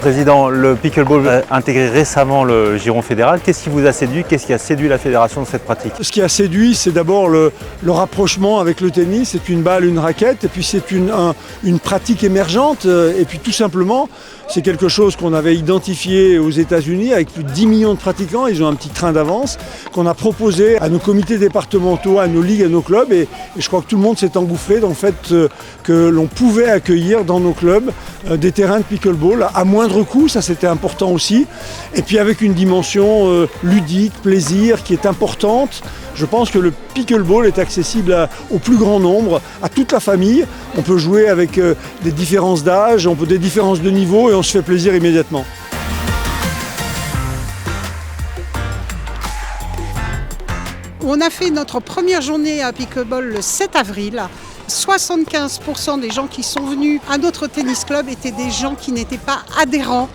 Président, le pickleball a intégré récemment le giron fédéral. Qu'est-ce qui vous a séduit? Qu'est-ce qui a séduit la fédération de cette pratique? Ce qui a séduit, c'est d'abord le rapprochement avec le tennis. C'est une balle, une raquette, et puis c'est une pratique émergente. Et puis tout simplement, c'est quelque chose qu'on avait identifié aux États-Unis avec plus de 10 millions de pratiquants. Ils ont un petit train d'avance qu'on a proposé à nos comités départementaux, à nos ligues, à nos clubs. Et je crois que tout le monde s'est engouffré dans le fait que l'on pouvait accueillir dans nos clubs des terrains de pickleball à moindre coût, ça c'était important aussi. Et puis avec une dimension ludique, plaisir qui est importante. Je pense que le pickleball est accessible au plus grand nombre, à toute la famille. On peut jouer avec des différences d'âge, on peut des différences de niveau et on se fait plaisir immédiatement. On a fait notre première journée à pickleball le 7 avril. 75% des gens qui sont venus à notre tennis club étaient des gens qui n'étaient pas adhérents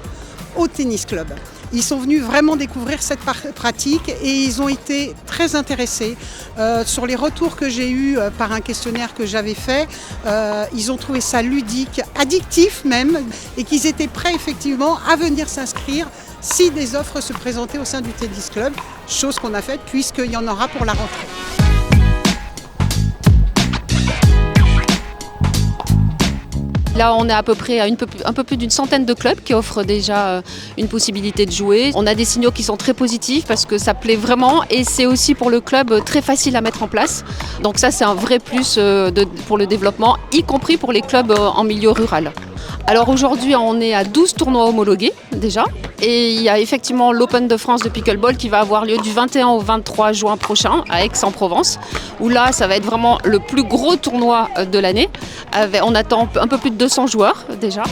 au tennis club. Ils sont venus vraiment découvrir cette pratique et ils ont été très intéressés. Sur les retours que j'ai eus par un questionnaire que j'avais fait, ils ont trouvé ça ludique, addictif même, et qu'ils étaient prêts effectivement à venir s'inscrire si des offres se présentaient au sein du tennis club, chose qu'on a faite puisqu'il y en aura pour la rentrée. Là, on est à peu près à un peu plus d'une centaine de clubs qui offrent déjà une possibilité de jouer. On a des signaux qui sont très positifs parce que ça plaît vraiment et c'est aussi pour le club très facile à mettre en place. Donc ça, c'est un vrai plus pour le développement, y compris pour les clubs en milieu rural. Alors aujourd'hui, on est à 12 tournois homologués déjà. Et il y a effectivement l'Open de France de pickleball qui va avoir lieu du 21 au 23 juin prochain à Aix-en-Provence, où là, ça va être vraiment le plus gros tournoi de l'année. On attend un peu plus de 200 joueurs déjà.